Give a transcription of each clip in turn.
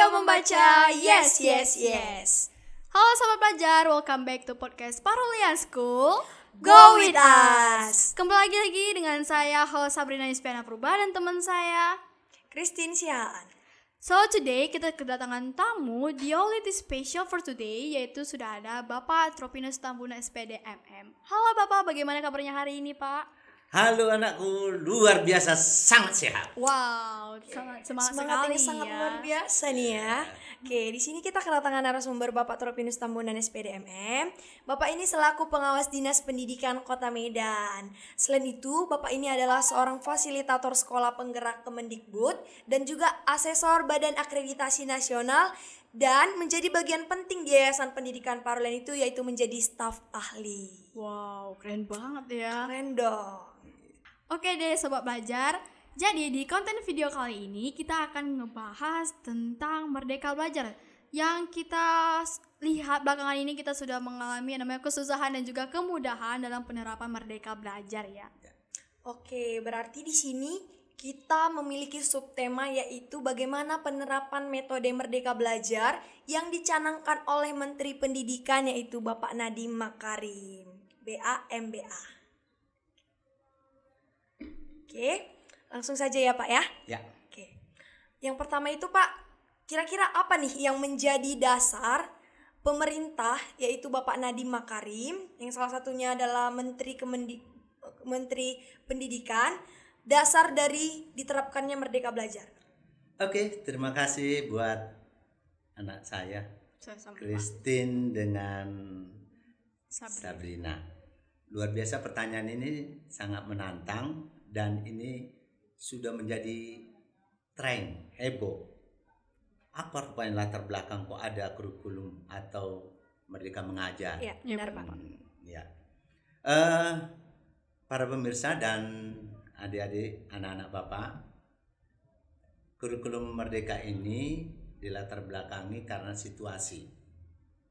membaca, yes, yes, yes. Halo Sobat Pelajar, welcome back to podcast Parolean School. Go with us. Kembali lagi dengan saya, host Sabrina Yuspiana Purba, dan teman saya, Christine Siaan. So today kita kedatangan tamu, the only special for today, yaitu sudah ada Bapak Tropinus Tambuna SPD MM. Halo Bapak, bagaimana kabarnya hari ini Pak? Halo anakku, luar biasa, sangat sehat. Wow, sangat semangat sekali Semangatnya sangat ya. luar biasa nih ya. Oke, di sini kita kedatangan narasumber Bapak Tropinus Tambunan SPD MM. Bapak ini selaku pengawas Dinas Pendidikan Kota Medan. Selain itu, Bapak ini adalah seorang fasilitator sekolah penggerak Kemendikbud dan juga asesor Badan Akreditasi Nasional dan menjadi bagian penting di Yayasan Pendidikan Parolean itu, yaitu menjadi staf ahli. Wow, keren banget ya. Keren dong. Oke deh Sobat Belajar, jadi di konten video kali ini kita akan ngebahas tentang Merdeka Belajar. Yang kita lihat belakangan ini kita sudah mengalami yang namanya kesusahan dan juga kemudahan dalam penerapan Merdeka Belajar ya. Oke, berarti di sini kita memiliki subtema yaitu bagaimana penerapan metode Merdeka Belajar yang dicanangkan oleh Menteri Pendidikan yaitu Bapak Nadiem Makarim, BA-MBA. Oke, langsung saja ya Pak ya. Ya. Oke. Yang pertama itu Pak, kira-kira apa nih yang menjadi dasar pemerintah yaitu Bapak Nadiem Makarim yang salah satunya adalah Menteri Pendidikan, dasar dari diterapkannya Merdeka Belajar? Oke, terima kasih buat anak saya, Christine dengan Sabrina. Luar biasa, pertanyaan ini sangat menantang dan ini sudah menjadi tren, heboh. Apa rupanya latar belakang kok ada kurikulum atau Merdeka Mengajar? Ya, benar Pak. Ya. Para pemirsa dan adik-adik, anak-anak Bapak, kurikulum Merdeka ini dilatar belakangi karena situasi,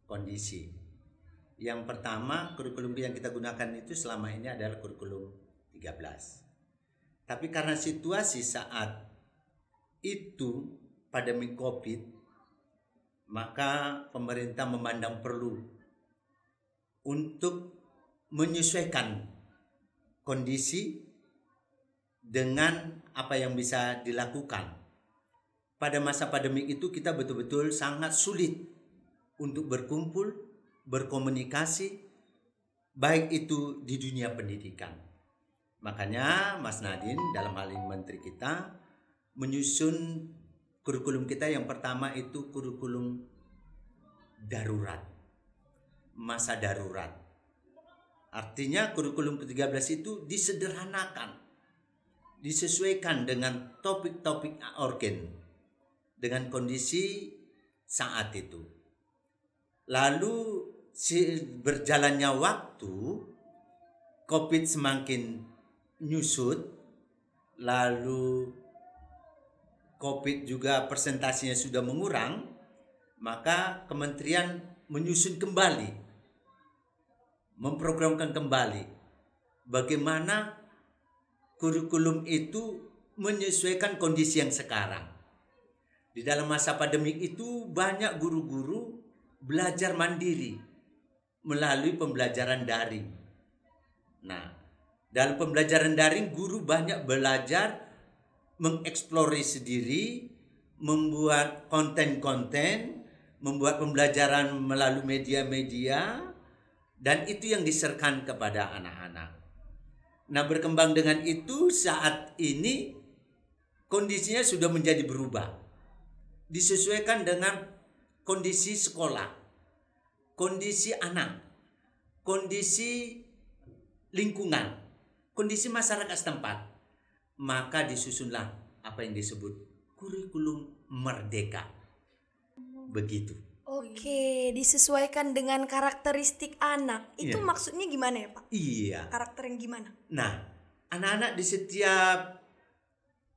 kondisi. Yang pertama, kurikulum yang kita gunakan itu selama ini adalah kurikulum 13. Tapi karena situasi saat itu pandemi COVID, maka pemerintah memandang perlu untuk menyesuaikan kondisi dengan apa yang bisa dilakukan. Pada masa pandemi itu kita betul-betul sangat sulit untuk berkumpul, berkomunikasi, baik itu di dunia pendidikan. Makanya Mas Nadiem dalam hal ini menteri kita menyusun kurikulum kita yang pertama itu kurikulum darurat, masa darurat. Artinya kurikulum ke-13 itu disederhanakan, disesuaikan dengan topik-topik urgen, dengan kondisi saat itu. Lalu berjalannya waktu, COVID semakin nyusut, lalu COVID juga persentasinya sudah mengurang, maka kementerian menyusun kembali, memprogramkan kembali bagaimana kurikulum itu menyesuaikan kondisi yang sekarang. Di dalam masa pandemik itu banyak guru-guru belajar mandiri melalui pembelajaran daring. Nah, dalam pembelajaran daring guru banyak belajar mengeksplorasi diri, membuat konten-konten, membuat pembelajaran melalui media-media, dan itu yang diserahkan kepada anak-anak. Nah, berkembang dengan itu saat ini kondisinya sudah menjadi berubah. Disesuaikan dengan kondisi sekolah, kondisi anak, kondisi lingkungan, kondisi masyarakat setempat. Maka disusunlah apa yang disebut kurikulum merdeka. Begitu. Oke, disesuaikan dengan karakteristik anak. Itu Iya. maksudnya gimana ya Pak? Iya. Karakter yang gimana? Nah, anak-anak di setiap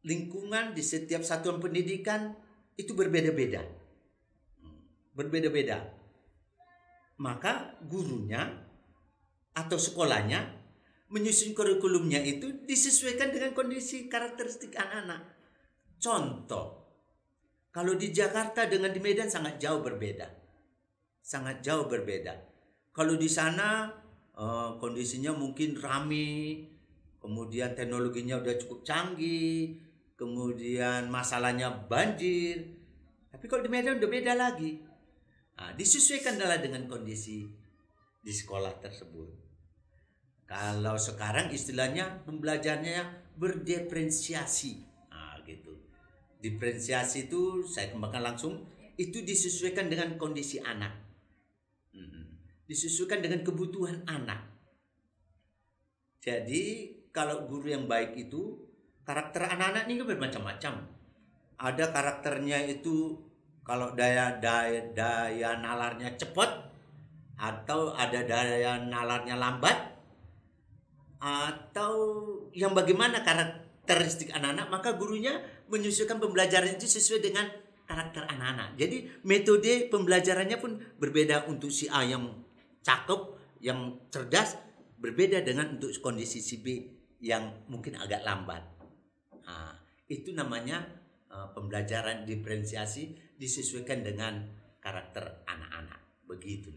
lingkungan, di setiap satuan pendidikan itu berbeda-beda. Berbeda-beda. Maka gurunya atau sekolahnya menyusun kurikulumnya itu disesuaikan dengan kondisi karakteristik anak-anak. Contoh, Kalau di Jakarta dengan di Medan sangat jauh berbeda. Sangat jauh berbeda. Kalau di sana kondisinya mungkin rame, kemudian teknologinya udah cukup canggih, kemudian masalahnya banjir. Tapi kalau di Medan udah beda lagi. Nah, disesuaikan adalah dengan kondisi di sekolah tersebut. Kalau sekarang istilahnya pembelajarannya berdiferensiasi. Nah, gitu. Diferensiasi itu saya kembangkan langsung, itu disesuaikan dengan kondisi anak. Disesuaikan dengan kebutuhan anak. Jadi kalau guru yang baik itu, karakter anak-anak ini bermacam-macam. Ada karakternya itu kalau daya nalarnya cepat, atau ada daya nalarnya lambat, atau yang bagaimana karakteristik anak-anak, maka gurunya menyesuaikan pembelajaran itu sesuai dengan karakter anak-anak. Jadi metode pembelajarannya pun berbeda. Untuk si A yang cakep, yang cerdas, berbeda dengan untuk kondisi si B yang mungkin agak lambat. Nah, itu namanya pembelajaran diferensiasi disesuaikan dengan karakter anak-anak. Begitu.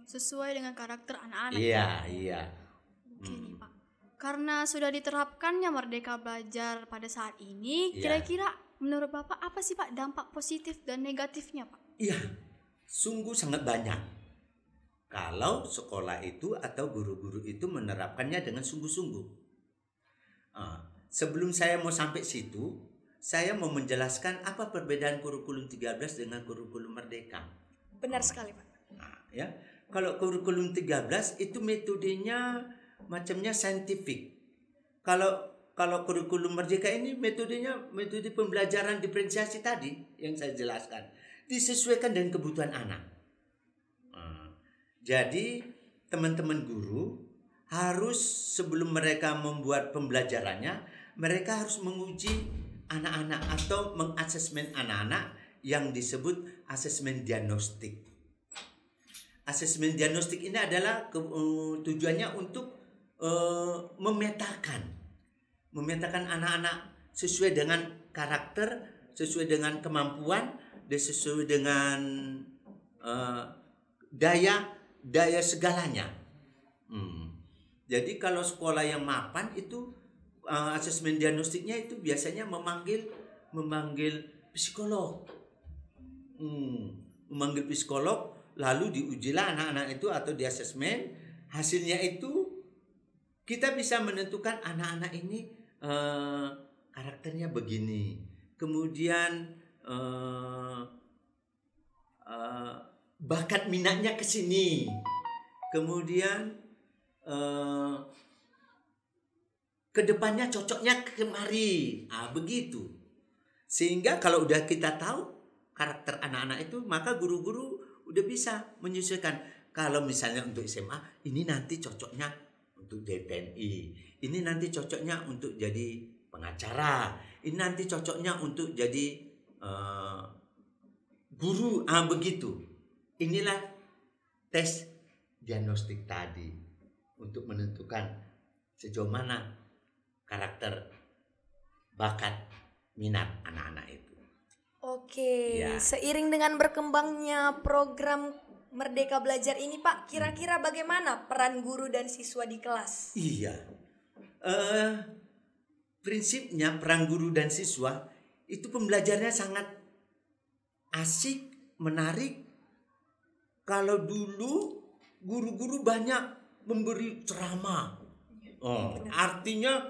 Sesuai dengan karakter anak-anak. Iya. Oke nih Pak. Karena sudah diterapkannya Merdeka Belajar pada saat ini, Iya. kira-kira menurut Bapak apa sih Pak dampak positif dan negatifnya Pak? Iya, sungguh sangat banyak. Kalau sekolah itu atau guru-guru itu menerapkannya dengan sungguh-sungguh. Sebelum saya mau sampai situ, saya mau menjelaskan apa perbedaan kurikulum 13 dengan kurikulum Merdeka. Benar sekali, Pak. Nah, ya. Kalau kurikulum 13 itu metodenya macamnya saintifik. Kalau kurikulum Merdeka ini metode pembelajaran diferensiasi tadi yang saya jelaskan, disesuaikan dengan kebutuhan anak. Jadi teman-teman guru harus sebelum mereka membuat pembelajarannya, mereka harus menguji anak-anak atau mengasesmen anak-anak yang disebut asesmen diagnostik. Asesmen diagnostik ini adalah tujuannya untuk memetakan anak-anak sesuai dengan karakter, sesuai dengan kemampuan, dan sesuai dengan daya segalanya. Jadi kalau sekolah yang mapan itu asesmen diagnostiknya itu biasanya memanggil psikolog, memanggil psikolog, lalu diujilah anak-anak itu atau di asesmen. Hasilnya itu kita bisa menentukan anak-anak ini karakternya begini, kemudian bakat minatnya ke sini, kemudian kedepannya cocoknya kemari, begitu. Sehingga kalau udah kita tahu karakter anak-anak itu, maka guru-guru udah bisa menyesuaikan. Kalau misalnya untuk SMA, ini nanti cocoknya untuk jadi TNI, ini nanti cocoknya untuk jadi pengacara, ini nanti cocoknya untuk jadi guru, begitu. Inilah tes diagnostik tadi untuk menentukan sejauh mana karakter, bakat, minat anak-anak itu. Oke, Ya. Seiring dengan berkembangnya program Merdeka Belajar ini, Pak, kira-kira bagaimana peran guru dan siswa di kelas? Iya, prinsipnya peran guru dan siswa itu pembelajarannya sangat asik, menarik. Kalau dulu guru-guru banyak memberi ceramah, artinya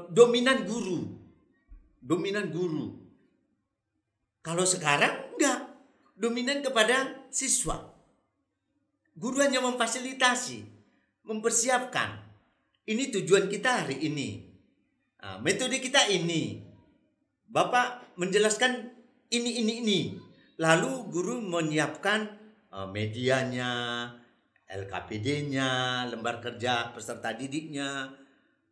dominan guru. Kalau sekarang enggak, dominan kepada siswa. Guru hanya memfasilitasi, mempersiapkan. Ini tujuan kita hari ini. Metode kita ini. Bapak menjelaskan ini. Lalu guru menyiapkan medianya, LKPD-nya, lembar kerja peserta didiknya.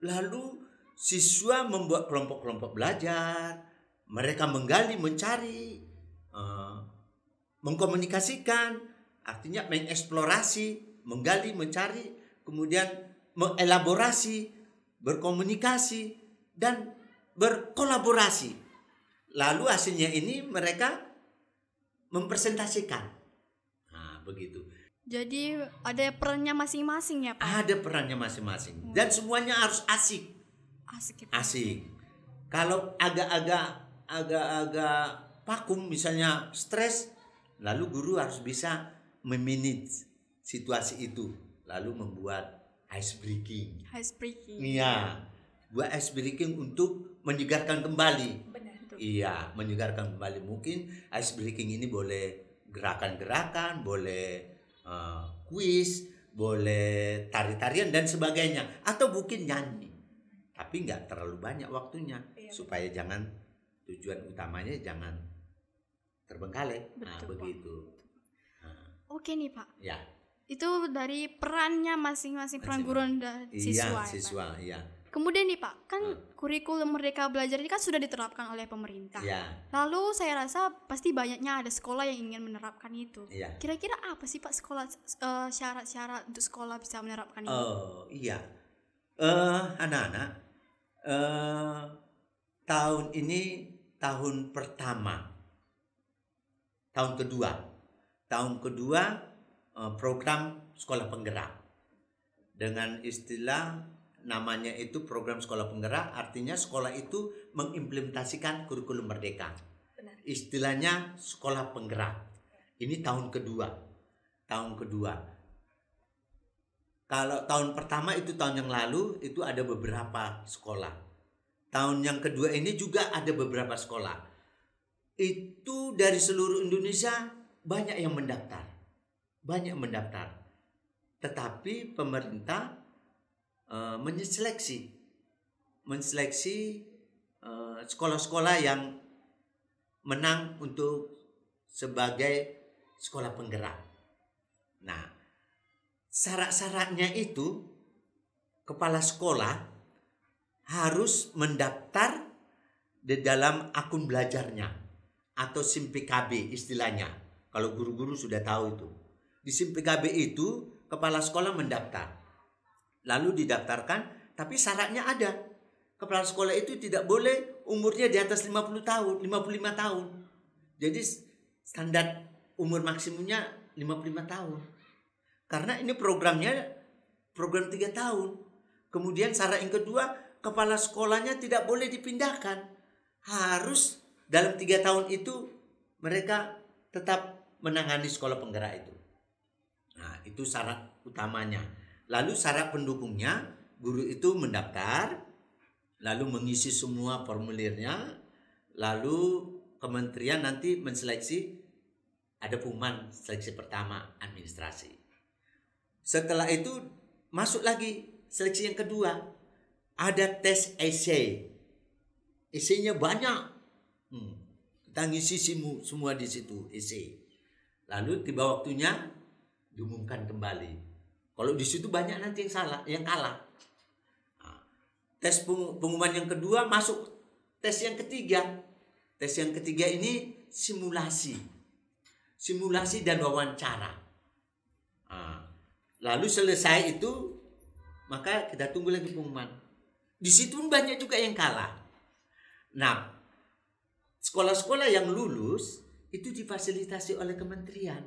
Lalu siswa membuat kelompok-kelompok belajar. Mereka menggali, mencari, mengkomunikasikan, artinya mengeksplorasi, menggali, mencari, kemudian mengelaborasi, berkomunikasi, dan berkolaborasi. Lalu hasilnya ini mereka mempresentasikan. Nah, begitu. Jadi ada perannya masing-masing ya Pak? Ada perannya masing-masing dan semuanya harus asik. Asik ya, Pak. Asik. Kalau agak-agak vakum misalnya stres, lalu guru harus bisa memanage situasi itu, lalu membuat ice breaking. Ice breaking. Iya, buat ice breaking untuk menyegarkan kembali. Benar. Iya, menyegarkan kembali. Mungkin ice breaking ini boleh gerakan-gerakan, boleh kuis, boleh tari-tarian dan sebagainya, atau mungkin nyanyi. Tapi nggak terlalu banyak waktunya, supaya jangan, tujuan utamanya jangan terbengkalai. Nah, Betul, begitu. Nah, Oke nih Pak. ya. Itu dari perannya masing-masing, peran guru dan siswa. Iya, ya, Pak? siswa, iya. Kemudian nih Pak, kan kurikulum Merdeka Belajar ini kan sudah diterapkan oleh pemerintah. Iya. Lalu saya rasa pasti banyaknya ada sekolah yang ingin menerapkan itu. Iya. Kira-kira apa sih Pak syarat-syarat untuk sekolah bisa menerapkan ini? Oh, iya. Anak-anak, tahun ini tahun pertama, tahun kedua program sekolah penggerak dengan istilah namanya itu program sekolah penggerak, artinya sekolah itu mengimplementasikan kurikulum merdeka. Benar. Istilahnya sekolah penggerak. Ini tahun kedua. Kalau tahun pertama itu tahun yang lalu itu ada beberapa sekolah. Tahun yang kedua ini juga ada beberapa sekolah. Itu dari seluruh Indonesia banyak yang mendaftar. Tetapi pemerintah menseleksi sekolah-sekolah yang menang untuk sebagai sekolah penggerak. Nah, syarat-syaratnya itu kepala sekolah harus mendaftar di dalam akun belajarnya atau SIM PKB istilahnya. Kalau guru-guru sudah tahu itu. Di SIM PKB itu kepala sekolah mendaftar. Lalu didaftarkan, tapi syaratnya ada. Kepala sekolah itu tidak boleh umurnya di atas 50 tahun, 55 tahun. Jadi standar umur maksimumnya 55 tahun. Karena ini programnya program 3 tahun. Kemudian syarat yang kedua, kepala sekolahnya tidak boleh dipindahkan. Harus dalam 3 tahun itu mereka tetap menangani sekolah penggerak itu. Nah, itu syarat utamanya. Lalu syarat pendukungnya, guru itu mendaftar, lalu mengisi semua formulirnya, lalu kementerian nanti menseleksi, ada pengumuman seleksi pertama administrasi. Setelah itu masuk lagi seleksi yang kedua, ada tes essay. Essaynya banyak. Kita ngisi semua di situ essay. Lalu tiba waktunya diumumkan kembali. Kalau di situ banyak nanti yang kalah. Nah, tes pengumuman yang kedua masuk tes yang ketiga. Tes yang ketiga ini simulasi dan wawancara. Nah, lalu selesai itu maka kita tunggu lagi pengumuman. Di situ banyak juga yang kalah. Nah, sekolah-sekolah yang lulus itu difasilitasi oleh kementerian.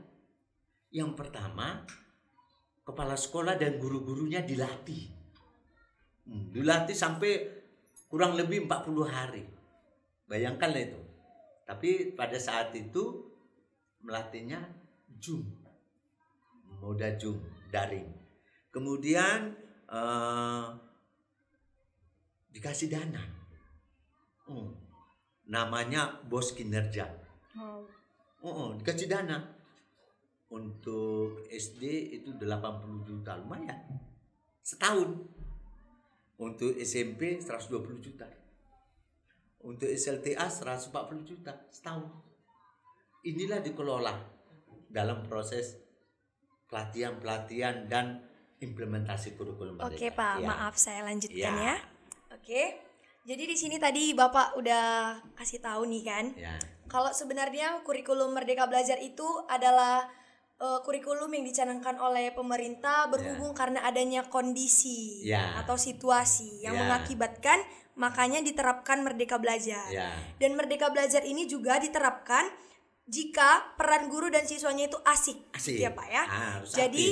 Yang pertama, kepala sekolah dan guru-gurunya dilatih. Dilatih sampai kurang lebih 40 hari. Bayangkanlah itu. Tapi pada saat itu melatihnya Zoom. Moda Zoom, daring. Kemudian dikasih dana. Namanya bos kinerja. Dikasih dana. Untuk SD itu 80 juta, lumayan. Setahun. Untuk SMP 120 juta. Untuk SLTA 140 juta setahun. Inilah dikelola dalam proses pelatihan dan implementasi kurikulum merdeka. Oke Pak, Ya. maaf saya lanjutkan Ya. ya. Oke. Jadi di sini tadi Bapak udah kasih tahu nih kan, Ya. kalau sebenarnya kurikulum Merdeka Belajar itu adalah kurikulum yang dicanangkan oleh pemerintah berhubung karena adanya kondisi Ya. atau situasi yang Ya. mengakibatkan makanya diterapkan Merdeka Belajar. Ya. Dan Merdeka Belajar ini juga diterapkan jika peran guru dan siswanya itu asik. Asik. Gitu ya Pak ya. Harus Jadi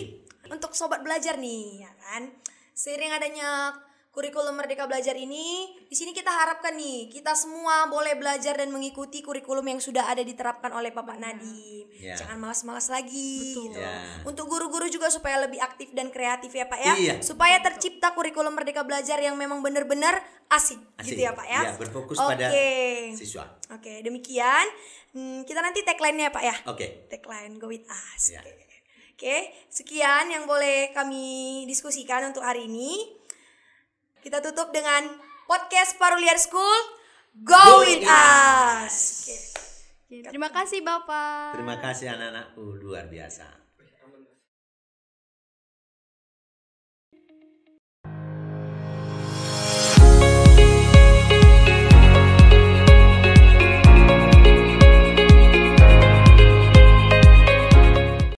untuk sobat belajar nih, ya kan, seiring adanya kurikulum Merdeka Belajar ini, di sini kita harapkan nih kita semua boleh belajar dan mengikuti kurikulum yang sudah ada diterapkan oleh Bapak Nadiem. Ya. Jangan malas-malas lagi. Betul. Gitu. Ya. Untuk guru-guru juga supaya lebih aktif dan kreatif ya Pak ya. Iya. Supaya tercipta kurikulum Merdeka Belajar yang memang benar-benar asik, Asik. gitu ya Pak ya. Iya, berfokus pada siswa. Oke, demikian. Kita nanti tagline-nya ya Pak ya. Oke. Tagline Go With Us. Ya. Oke, sekian yang boleh kami diskusikan untuk hari ini. Kita tutup dengan podcast Paruliar School Go With Us. Oke. Terima kasih Bapak. Terima kasih anak-anakku, luar biasa.